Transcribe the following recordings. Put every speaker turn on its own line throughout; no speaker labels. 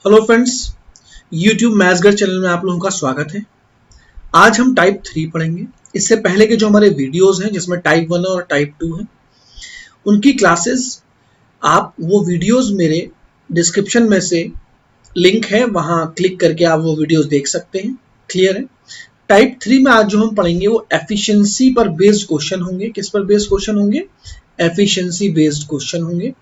Hello friends, YouTube मैथ्सगर channel में आप लोगों का स्वागत है। आज हम टाइप 3 पढ़ेंगे। इससे पहले के जो हमारे वीडियोस हैं जिसमें टाइप 1 और टाइप 2 है, उनकी क्लासेस आप वो वीडियोस मेरे डिस्क्रिप्शन में से लिंक है, वहां क्लिक करके आप वो वीडियोस देख सकते हैं। क्लियर है? टाइप 3 में आज जो हम पढ़ेंगे वो एफिशिएंसी पर बेस्ड क्वेश्चन होंगे। किस पर बेस्ड क्वेश्चन होंगे? एफिशिएंसी बेस्ड क्वेश्चन होंगे।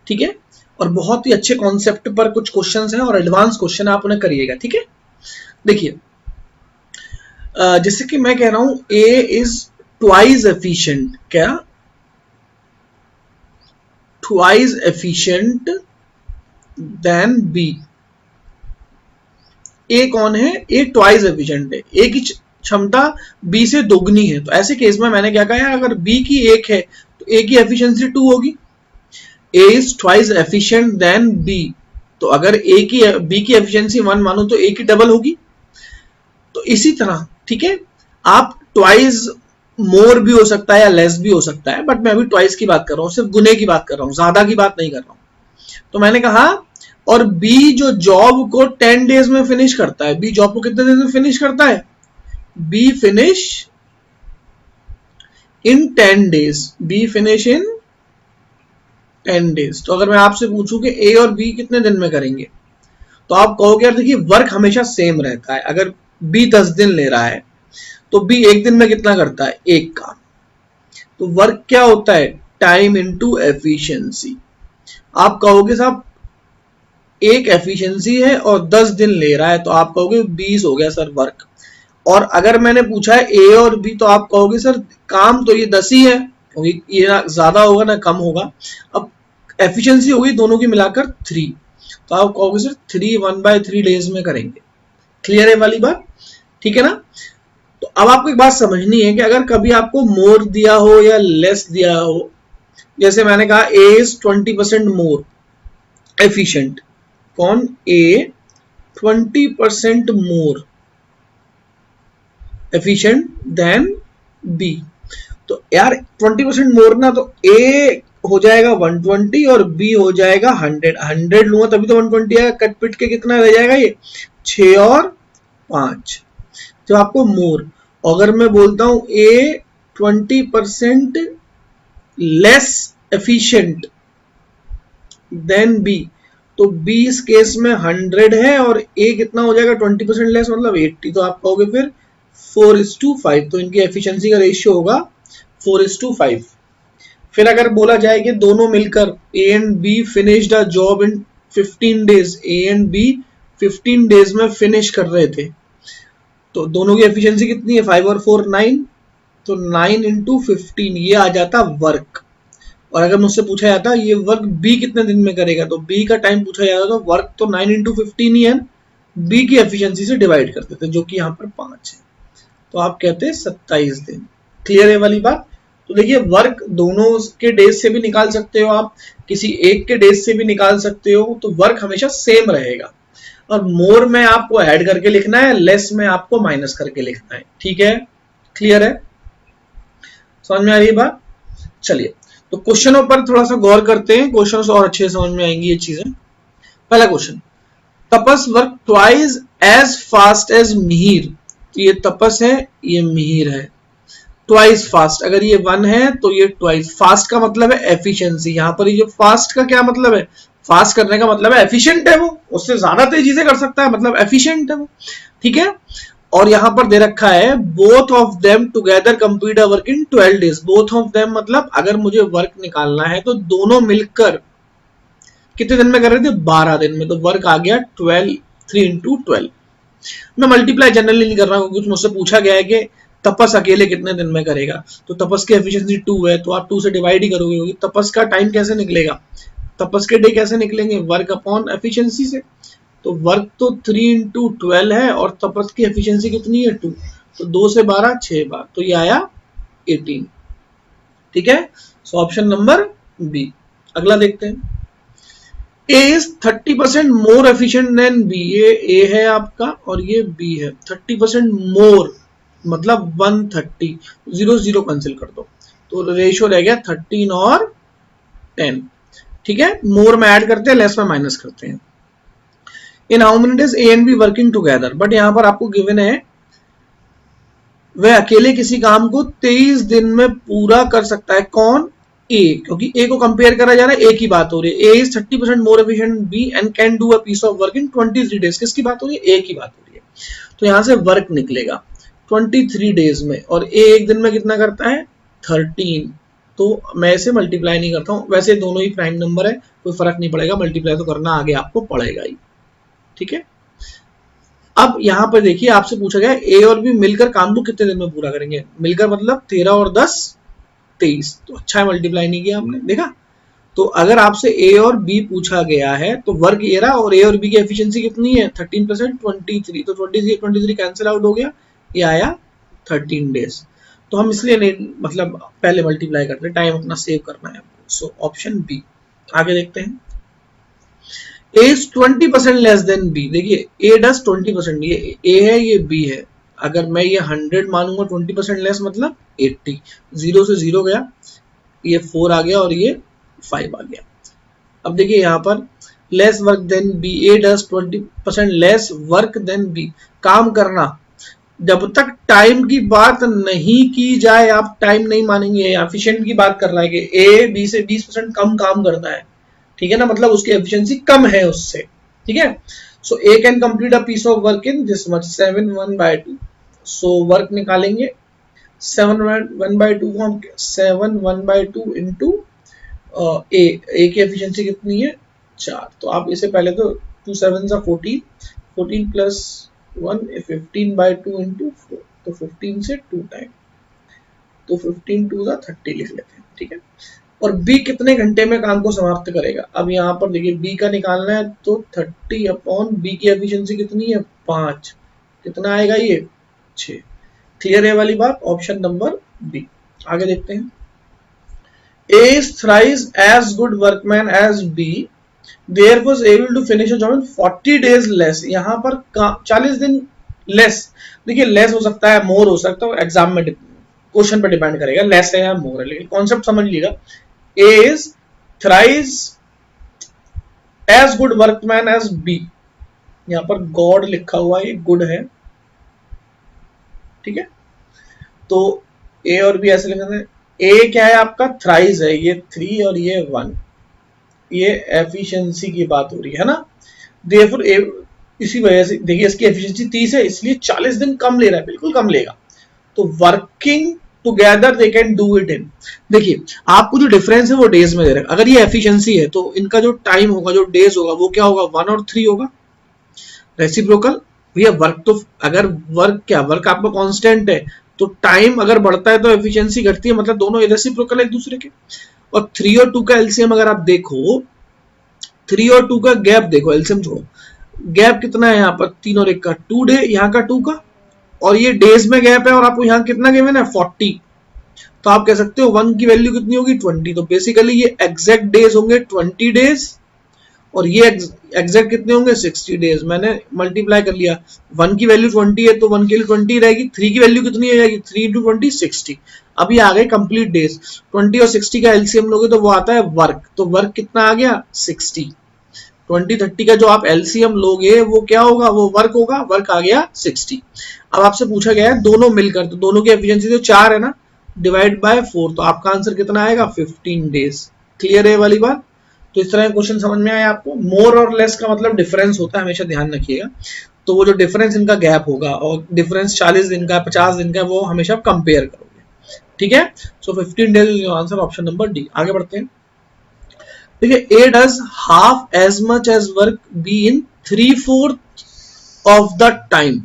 ठीक है, और बहुत ही अच्छे कॉन्सेप्ट पर कुछ क्वेश्चंस हैं और एडवांस क्वेश्चन आप उन्हें करिएगा। ठीक है, देखिए जैसे कि मैं कह रहा हूं ए इज ट्वाइस एफिशिएंट। क्या? Twice efficient than B. A कौन है? ए ट्वाइस एफिशिएंट है। ए की क्षमता बी से दोगुनी है। तो ऐसे केस में मैंने क्या कहा, अगर बी की 1 है तो ए की एफिशिएंसी 2 होगी। A is twice efficient than B, तो अगर B की एफिशिएंसी 1 मानो तो A की डबल होगी। तो इसी तरह ठीक है, आप ट्वाइस मोर भी हो सकता है या लेस भी हो सकता है, बट मैं अभी ट्वाइस की बात कर रहा हूं, सिर्फ गुने की बात कर रहा हूं, ज्यादा की बात नहीं कर रहा हूं। तो मैंने कहा, और B जो जॉब को 10 डेज में फिनिश करता है, B जॉब को कितने दिन में फिनिश करता है? B finish in 10 days. B finish in 10 days. तो अगर मैं आपसे पूछूं कि ए और बी कितने दिन में करेंगे, तो आप कहोगे यार देखिए वर्क हमेशा सेम रहता है। अगर बी 10 दिन ले रहा है तो बी एक दिन में कितना करता है? एक काम। तो वर्क क्या होता है? Time into efficiency. आप कहोगे साहब एक एफिशिएंसी है और 10 दिन ले रहा है, तो आप कहोगे 20 हो गया सर वर्क। और अगर मैंने पूछा है ए और बी, तो आप कहोगे सर काम तो ये 10 ही है, ये ना ज्यादा होगा ना कम होगा। अब एफिशिएंसी होगी दोनों की मिलाकर 3, तो आप कहोगे सर 3 1/3 डेज में करेंगे। क्लियर है वाली बात? ठीक है ना? तो अब आपको एक बात समझनी है कि अगर कभी आपको मोर दिया हो या लेस दिया हो, जैसे मैंने कहा ए इज 20% मोर एफिशिएंट। कौन? ए 20% मोर एफिशिएंट देन बी। तो यार 20% मोर ना, तो ए हो जाएगा 120 और बी हो जाएगा 100 लूंगा तभी तो 120 आएगा। कट पिट के कितना रह जाएगा? ये 6 और 5। जब आपको मोर, अगर मैं बोलता हूं ए 20% लेस एफिशिएंट देन बी, तो बी इस केस में 100 है और ए कितना हो जाएगा? 20% लेस मतलब 80। तो आप कहोगे फिर 4:5। तो इनकी एफिशिएंसी का रेशियो होगा 4:5। फिर अगर बोला जाए कि दोनों मिलकर A and B finished a job in 15 days, A and B 15 days में फिनिश कर रहे थे, तो दोनों की एफिशिएंसी कितनी है? 5 और 4 9, तो 9 × 15 ये आ जाता वर्क। और अगर मुझसे पूछा जाता ये वर्क बी कितने दिन में करेगा, तो बी का टाइम पूछा जाता तो वर्क तो 9 × 15 ही है, बी की एफिशिएंसी से डिवाइड करते थे, जो कि यहाँ पर 5 है। तो आप कहते हैं 27 दिन। क्लियर है वाली बात? तो देखिए वर्क दोनों के डेज से भी निकाल सकते हो, आप किसी एक के डेज से भी निकाल सकते हो, तो वर्क हमेशा सेम रहेगा। और मोर में आपको ऐड करके लिखना है, लेस में आपको माइनस करके लिखना है। ठीक है? क्लियर है? समझ में आ रही है बात? चलिए तो क्वेश्चनों पर थोड़ा सा गौर करते हैं, क्वेश्चन और अच्छे समझ में आएंगी ये चीजें। पहला question, Tapas work twice as fast as Mihir. तो ये तपस है, ये मिहिर है। ट्वाइस फास्ट, अगर ये 1 है तो ये ट्वाइस। फास्ट का मतलब है एफिशिएंसी। यहां पर ये फास्ट का क्या मतलब है? फास्ट करने का मतलब है एफिशिएंट है, वो उससे ज्यादा तेजी से कर सकता है, मतलब एफिशिएंट है वो। ठीक है? और यहां पर दे रखा है both of them together complete a work in 12 days. Both of them मतलब अगर मुझे वर्क निकालना है तो दोनों मिलकर कितने दिन में कर रहे थे? 12 दिन में। तो वर्क आ गया 12, 3 × 12। मैं मल्टीप्लाई जनरली नहीं कर रहा हूँ, कुछ मुझसे पूछा गया है कि तपस अकेले कितने दिन में करेगा, तो तपस की एफिशिएंसी 2 है, तो आप 2 से डिवाइड ही करोगे, क्योंकि तपस का टाइम कैसे निकलेगा? तपस के डे कैसे निकलेंगे? वर्क अपॉन एफिशिएंसी से। तो वर्क तो 3 × 12 है और तपस की एफिशिएंसी कितनी है? 2। तो 2 से 12 6 बार, तो ये आया 18। ठीक है? So option number B. अगला देखते हैं, A is 30% more efficient than B। ये A है आपका और ये B है। 30% मोर मतलब 130, 0 0 कैंसिल कर दो, तो रेशियो रह गया 13 और 10। ठीक है? मोर में ऐड करते हैं, लेस में माइनस करते हैं। In how many days A and be working together, but यहाँ पर आपको गिवन है वह अकेले किसी काम को 23 दिन में पूरा कर सकता है। कौन? ए, क्योंकि ए को कंपेयर करा जा रहा है, ए की बात हो रही है। A is 30% more efficient B and can do a piece of work in 23 days. किसकी बात हो रही है? ए की बात हो रही है। तो यहां से वर्क निकलेगा 23 डेज में, और ए एक दिन में कितना करता है? 13। तो मैं इसे मल्टीप्लाई नहीं करता हूं, वैसे दोनों ही प्राइम नंबर है, कोई फर्क नहीं पड़ेगा, मल्टीप्लाई तो करना आगे आपको पड़ेगा ही। ठीक है, अब यहां पर देखिए आपसे पूछा गया ए और बी मिलकर काम को कितने दिन में पूरा करेंगे। मिलकर मतलब 13 और 10 23। तो अच्छा है मल्टीप्लाई नहीं किया हमने, देखा। तो अगर आपसे ए और बी पूछा गया है तो वर्क ये रहा, और ए और बी की एफिशिएंसी कितनी है? 13% 23। तो 23 कैंसिल आउट हो गया, ये आया 13 डेज। तो हम इसलिए नहीं, मतलब पहले मल्टीप्लाई करते, टाइम अपना सेव करना है। So option B. आगे देखते हैं, A is 20% less than B। देखिए A डज 20%, ये A है ये B है। अगर मैं ये 100 मानूंगा 20% लेस मतलब 80। 0 से 0 गया, ये 4 आ गया और ये 5 आ गया। अब देखिए यहाँ पर less work than B, A does 20% less work than B। काम करना, जब तक टाइम की बात नहीं की जाए आप टाइम नहीं मानेंगे। एफिशिएंट की बात कर रहा है कि A B से 20% कम काम करता है, ठीक है ना, मतलब उसकी एफिशिएंसी कम है उससे। ठीक है, so A can complete a piece of work in this much 7/1/2। So work निकालेंगे 7/1/2 को हम 7/1/2 इंटू ए की एफिशिएंसी कितनी है? 4। तो आप इसे पहले तो 2 7 14, 14 प्लस 1 15/2 इंटू 4, तो 15 से 2 टाइम, तो 15 2 30 लिख लेते हैं। ठीक है, और B कितने घंटे में काम को समाप्त करेगा। अब यहाँ पर देखिए B का निकालना है, तो 30 अपॉन B की एफिशिएंसी कितनी है? 5। कितना आएगा ये? 6। क्लियर है वाली बात, ऑप्शन नंबर बी। आगे देखते हैं, A is thrice as good workman as B, therefore was able to finish a job in 40 days less। यहाँ पर 40 दिन लेस, देखिए लेस हो सकता है, मोर हो सकता है, एग्जाम में क्वेश्चन पर डिपेंड करेगा लेस है या मोर है, लेकिन कॉन्सेप्ट समझ लीजिएगा। A is thrice as good workman as B। यहां पर गॉड लिखा हुआ है, गुड है। ठीक है, तो A और B ऐसे लिखते हैं। A क्या है आपका? थ्राइस है, ये 3 और ये 1। ये एफिशिएंसी की बात हो रही है ना, देयरफॉर A, इसी वजह से देखिए इसकी एफिशिएंसी 30 है, इसलिए 40 दिन कम ले रहा है, बिल्कुल कम लेगा। तो working together they can do it in. देखिए आपको जो डिफरेंस है वो डेज में दे रहा है। अगर ये एफिशिएंसी है तो इनका जो टाइम होगा, जो डेज होगा, वो क्या होगा? 1 और 3 होगा। रेसिप्रोकल भैया, वर्क तो अगर वर्क क्या, वर्क आपका कांस्टेंट है, तो टाइम अगर बढ़ता है तो एफिशिएंसी घटती है, मतलब दोनों रेसिप्रोकल एक दूसरे के। और 3 और 2 का एलसीएम अगर आप देखो, 3 और 2 का गैप देखो, एलसीएम छोड़ो, गैप कितना है यहाँ पर? 3 और 1 का 2 डे, यहाँ का 2 का, और ये डेज में गैप है, और आपको यहाँ कितना गिवन है? 40। तो आप कह सकते हो 1 की वैल्यू कितनी होगी? 20। तो बेसिकली ये एग्जैक्ट डेज होंगे 20 डेज, और ये एग्जैक्ट कितने होंगे? 60 डेज। मैंने मल्टीप्लाई कर लिया, 1 की वैल्यू 20 है तो 1 के लिए 20 रहेगी। 3 की वैल्यू कितनी हो जाएगी? 3 × 20 60। अभी आ गए कंप्लीट डेज, 20 और 60 का एलसीएम लोगे तो वो आता है वर्क। तो वर्क कितना आ गया? 60। 20 30 का जो आप एलसीएम लोगे वो क्या होगा? वो वर्क होगा, वर्क आ गया 60। अब आपसे पूछा गया है दोनों मिलकर, तो दोनों की एफिशिएंसी तो 4 है ना, डिवाइड बाय 4, तो आपका आंसर कितना आएगा? 15 डेज। क्लियर है वाली बात। तो इस तरह क्वेश्चन समझ में आया आपको। मोर और लेस का मतलब डिफरेंस होता है, हमेशा ध्यान रखिएगा। तो वो जो डिफरेंस इनका गैप होगा, और डिफरेंस 40 दिन का 50 दिन का, वो हमेशा कंपेयर करोगे। ठीक है, सो 15 days is your answer, option number D. आगे बढ़ते हैं, देखिए A does half as much as work B in 3/4 of the time,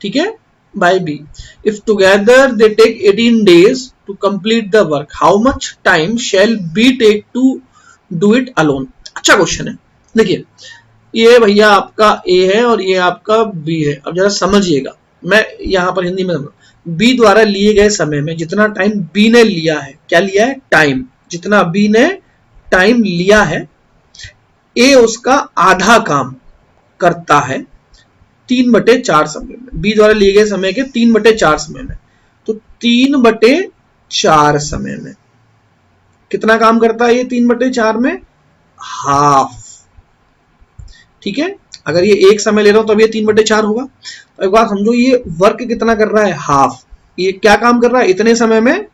ठीक है, by B. If together they take 18 days to complete the work, how much time shall B take to do it alone? अच्छा question है। देखिए ये भैया आपका A है और ये आपका B है। अब जरा समझिएगा, मैं यहाँ पर हिंदी में समझ। B द्वारा लिए गए समय में जितना टाइम B ने लिया है, क्या लिया है? टाइम। जितना B ने टाइम लिया है, A उसका आधा काम करता है 3/4 समय में। B द्वारा लिए गए समय के 3/4 समय में, तो 3/4 समय में कितना काम करता है ये? 3/4 में हाफ। ठीक है, अगर ये एक समय ले रहा हूं तो अब ये 3/4 होगा। तो एक बात समझो, ये वर्क कितना कर रहा है, हाफ। ये क्या काम कर रहा है, इतने समय में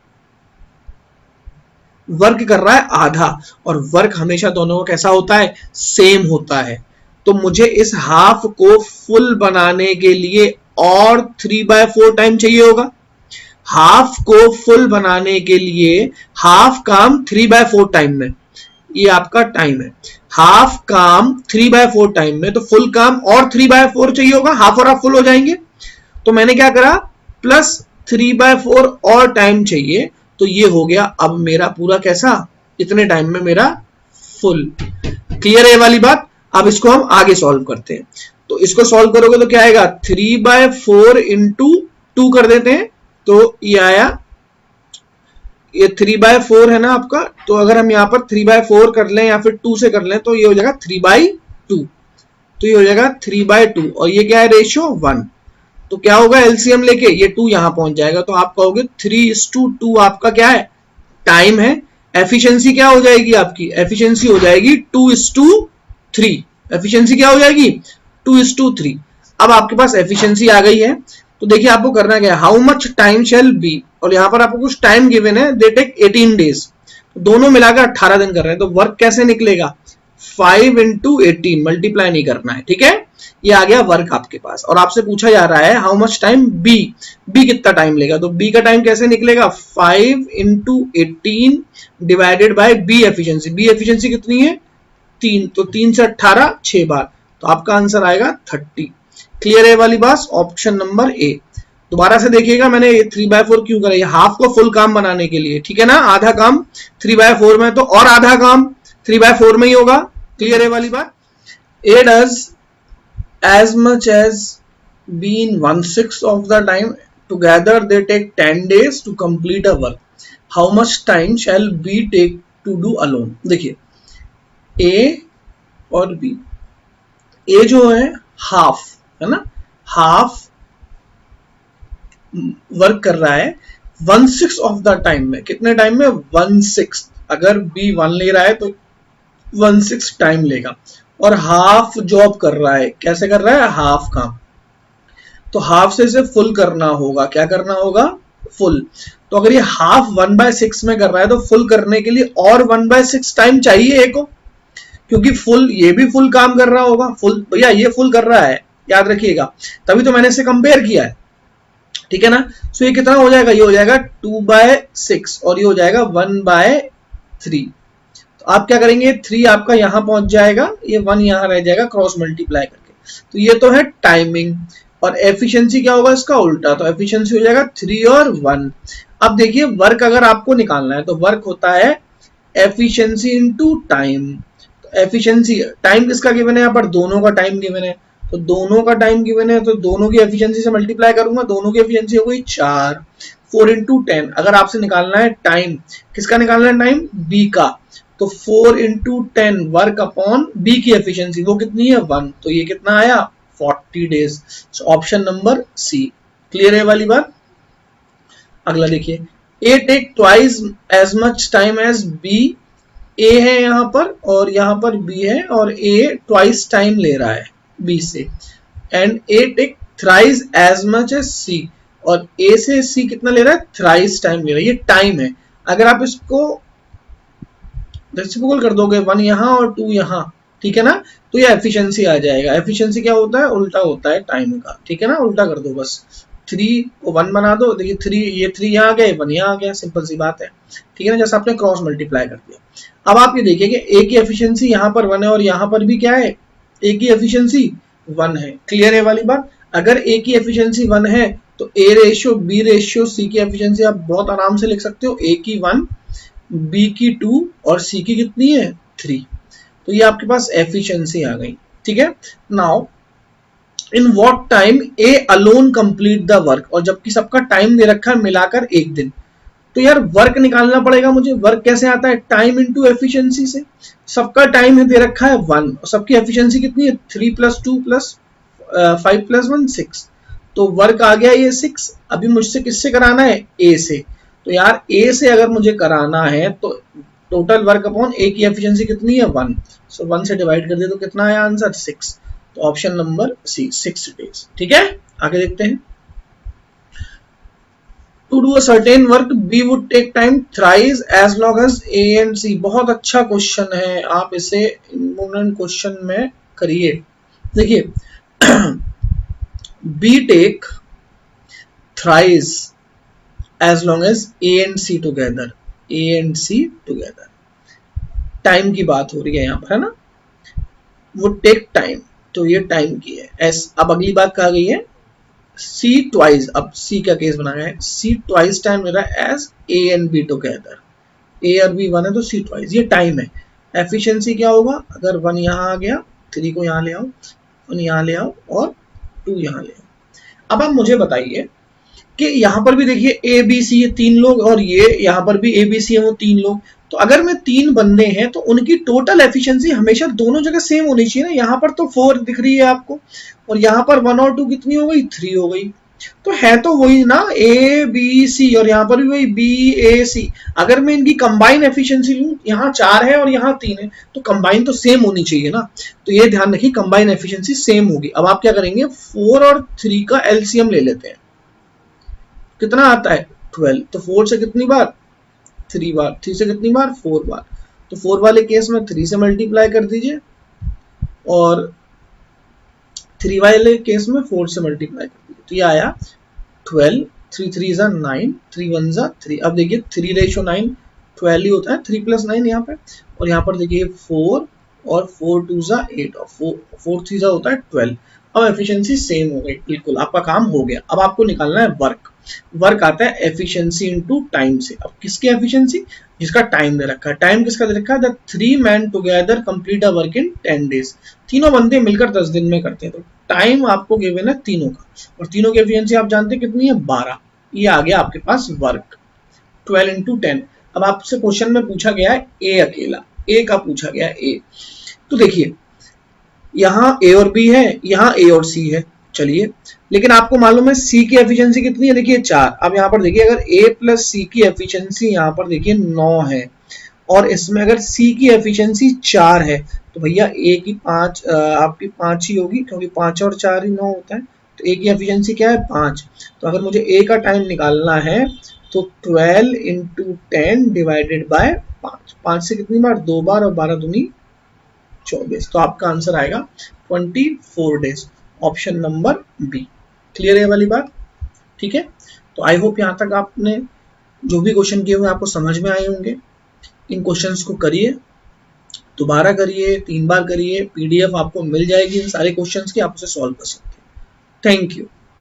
वर्क कर रहा है आधा, और वर्क हमेशा दोनों का कैसा होता है, सेम होता है। तो मुझे इस हाफ को फुल बनाने के लिए और 3/4 टाइम चाहिए होगा। हाफ को फुल बनाने के लिए हाफ काम 3/4 टाइम में, ये आपका टाइम है। हाफ काम 3/4 टाइम में, तो फुल काम और 3/4 चाहिए होगा, हाफ और हाफ फुल हो जाएंगे। तो मैंने क्या करा, प्लस 3/4 और टाइम चाहिए, तो ये हो गया अब मेरा पूरा कैसा, इतने टाइम में मेरा फुल। क्लियर है ये वाली बात। अब इसको हम आगे सॉल्व करते हैं। तो इसको सॉल्व करोगे तो क्या आएगा, 3/4 इंटू 2 कर देते हैं, तो ये आया, ये 3/4 है ना आपका। तो अगर हम यहाँ पर 3/4 कर लें या फिर 2 से कर लें तो ये हो जाएगा 3/2। तो ये हो जाएगा 3/2, और ये क्या है, रेशियो 1। तो क्या होगा, एलसीएम लेके ये 2 यहां पहुंच जाएगा, तो आप कहोगे 3:2 आपका क्या है, टाइम है। एफिशिएंसी क्या हो जाएगी आपकी, एफिशिएंसी हो जाएगी 2:3। एफिशिएंसी क्या हो जाएगी, 2:3। अब आपके पास एफिशिएंसी आ गई है। तो देखिए आपको करना क्या है, how much time shall be, और यहां पर आपको कुछ टाइम गिवन है, दे टेक 18 डेज। दोनों मिलाकर 18 दिन कर रहे हैं, तो वर्क कैसे निकलेगा, 5 × 18, मल्टीप्लाई नहीं करना है, ठीक है। ये आ गया वर्क आपके पास, और आपसे पूछा जा रहा है how much time B, B कितना टाइम लेगा। तो बी का टाइम कैसे निकलेगा, 5 × 18 divided by B efficiency. B efficiency कितनी है, 3, तो 3 से 18 6 बार, तो आपका आंसर आएगा 30। क्लियर है वाली बात, ऑप्शन नंबर ए। दोबारा से देखिएगा, मैंने 3/4 क्यों करा, हाफ को फुल काम बनाने के लिए, ठीक है ना। आधा काम 3/4 में, तो और आधा काम 3/4 में ही होगा। क्लियर है वाली बात। ए does as much as b in 1/6 of the time, together they take 10 days to complete a work, how much time shall b take to do alone। देखिए a और b, a जो है हाफ है ना, half work कर रहा है 1/6 of the time में। कितने टाइम में, 1/6। अगर b 1 ले रहा है तो 1/6 टाइम लेगा, और हाफ जॉब कर रहा है, कैसे कर रहा है, हाफ काम। तो हाफ से इसे फुल करना होगा, क्या करना होगा, फुल। तो अगर ये हाफ 1/6 में कर रहा है तो फुल करने के लिए और 1/6 टाइम चाहिए एक को, क्योंकि फुल, ये भी फुल काम कर रहा होगा, फुल भैया ये फुल कर रहा है, याद रखिएगा, तभी तो मैंने इसे कंपेयर किया है, ठीक है ना। सो ये कितना हो जाएगा, ये हो जाएगा 2/6, और ये हो जाएगा 1/3। तो आप क्या करेंगे, 3 आपका यहां पहुंच जाएगा, ये 1 यहां रह जाएगा क्रॉस मल्टीप्लाई करके। तो ये तो है टाइमिंग, और एफिशिएंसी क्या होगा, इसका उल्टा। तो एफिशिएंसी हो जाएगा 3 और 1। अब देखिए वर्क अगर आपको निकालना है तो वर्क होता है एफिशिएंसी इनटू टाइम। तो एफिशिएंसी, टाइम किसका गिवन है, यहाँ पर दोनों का टाइम गिवन है, तो दोनों का टाइम गिवन है, तो दोनों की एफिशिएंसी से मल्टीप्लाई करूंगा, दोनों की एफिशिएंसी हो गई 4। 4 × 10। अगर आपसे निकालना है टाइम, किसका निकालना है टाइम, बी का, तो 4 × 10 वर्क अपॉन बी की एफिशिएंसी, वो कितनी है 1, तो ये कितना आया 40 डेज। Option number C. क्लियर है वाली बात। अगला देखिए, A take twice as much time as B. A है यहाँ पर और यहाँ पर बी है, और ए ट्वाइस टाइम ले रहा है बी से, and A take thrice as much as C, और ए से सी कितना ले रहा है, थ्राइस टाइम ले रहा है। ये टाइम है, अगर आप इसको रेसिप्रोकल कर दोगे, 1 यहाँ और 2 यहाँ, ठीक है ना, तो ये एफिशिएंसी आ जाएगा। एफिशिएंसी क्या होता है, उल्टा होता है टाइम का, ठीक है ना, उल्टा कर दो बस। 3 को 1 बना दो, देखिए 3, ये 3 यहाँ आ गया, 1 यहाँ आ गया, सिंपल सी बात है, ठीक है ना, जैसे आपने क्रॉस मल्टीप्लाई कर दिया। अब आप ये देखिए कि ए की एफिशिएंसी यहाँ पर 1 है, और यहाँ पर भी क्या है, ए की एफिशिएंसी 1 है। क्लियर है वाली बात। अगर ए की एफिशिएंसी 1 है तो A ratio B ratio C की एफिशिएंसी आप बहुत आराम से लिख सकते हो, ए की 1, बी की 2 और सी की कितनी है 3। तो ये आपके पास एफिशिएंसी आ गई, ठीक है। Now in what time A alone complete the work, और जबकि सबका टाइम दे रखा है मिलाकर 1 दिन, तो यार वर्क निकालना पड़ेगा मुझे। वर्क कैसे आता है, टाइम इनटू एफिशिएंसी से। सबका टाइम है दे रखा है 1, और सबकी एफिशिएंसी कितनी है 3 + 2 + 5 + 1 6, तो वर्क आ गया ये 6। अभी मुझसे किससे कराना है, ए से। तो यार ए से अगर मुझे कराना है तो टोटल वर्क अपॉन ए की एफिशिएंसी कितनी है 1, सो 1 से डिवाइड कर दे तो कितना आया आंसर 6। तो ऑप्शन नंबर सी 6 days। ठीक है, आगे देखते हैं। To do a certain work B would take time thrice as long as A and C. बहुत अच्छा क्वेश्चन है, आप इसे इम्पोर्टेंट क्वेश्चन में करिए। देखिए B take thrice as long as A and C together, A and C together. Time की बात हो रही है यहाँ पर, है ना, वो टेक टाइम, तो ये टाइम की है एस। अब अगली बात कहा गई है सी ट्वाइस, अब सी का केस बनाया है, सी ट्वाइस टाइम ले रहा है as A and B together, A और बी वन है तो सी ट्वाइस, ये टाइम है। एफिशिएंसी क्या होगा, अगर वन यहाँ आ गया, थ्री को यहाँ ले आओ, वन यहाँ ले आओ और टू यहाँ ले आओ। अब आप मुझे बताइए कि यहाँ पर भी देखिए ए बी सी है तीन लोग, और ये यहाँ पर भी ए बी सी है वो तीन लोग। तो अगर मैं तीन बंदे हैं तो उनकी टोटल एफिशिएंसी हमेशा दोनों जगह सेम होनी चाहिए ना। यहाँ पर तो 4 दिख रही है आपको, और यहाँ पर 1 और 2 कितनी हो गई, 3 हो गई। तो है तो वही ना ए बी सी, और यहाँ पर भी वही बी ए सी। अगर मैं इनकी कंबाइन एफिशिएंसी लूं, यहाँ 4 है और यहाँ 3 है, तो कंबाइन तो सेम होनी चाहिए ना। तो ये ध्यान रखिए कंबाइन एफिशिएंसी सेम होगी। अब आप क्या करेंगे, 4 और 3 का एलसीएम ले लेते हैं, कितना आता है 12। तो 4 से कितनी बार, 3 बार, 3 से कितनी बार, 4 बार। तो 4 वाले केस में 3 से मल्टीप्लाई कर दीजिए, और 3 वाले केस में 4 से मल्टीप्लाई कर दीजिए। तो ये आया 12, 3 3 जा 9, 3 1 जा 3। अब देखिए 3:9 12 ही होता है, 3 + 9 यहाँ पे, और यहाँ पर देखिए 4 और 4 2 जा 8 और 4 3 जा होता है 12। अब एफिशिएंसी सेम हो गई, बिल्कुल आपका काम हो गया। अब आपको निकालना है वर्क। वर्क आता है एफिशिएंसी इनटू टाइम से। अब किसकी एफिशिएंसी, जिसका टाइम दे रखा है। टाइम किसका दे रखा है, the 3 men together complete a work in 10 days। तीनों बंदे मिलकर 10 दिन में करते हैं। तो टाइम आपको गिवन है तीनों का, और तीनों की एफिशिएंसी आप जानते हैं कितनी है, 12। ये आ गया आपके पास वर्क 12 × 10। अब आपसे क्वेश्चन में पूछा गया है ए अकेला, ए का पूछा गया है ए। तो देखिए यहाँ ए और बी है, यहाँ ए और सी है, चलिए, लेकिन आपको मालूम है सी की एफिशिएंसी कितनी है, देखिए 4। अब यहाँ पर देखिए अगर ए प्लस सी की एफिशिएंसी यहाँ पर देखिए 9 है, और इसमें अगर सी की एफिशिएंसी 4 है, तो भैया ए की 5 आपकी 5 ही होगी, क्योंकि 5 और 4 ही 9 होता है। तो ए की एफिशिएंसी क्या है, 5। तो अगर मुझे ए का टाइम निकालना है तो 12 × 10 डिवाइडेड बाय 5। 5 से कितनी बार, 2 बार, और 12 दूनी 24। तो आपका आंसर आएगा 24 days, option number B. Clear है वाली बात, ठीक है। तो आई होप यहाँ तक आपने जो भी क्वेश्चन किए हुए आपको समझ में आए होंगे। इन क्वेश्चंस को करिए, दोबारा करिए, 3 बार करिए, पीडीएफ आपको मिल जाएगी इन सारे क्वेश्चंस की, आप उसे सॉल्व कर सकते हैं। Thank you.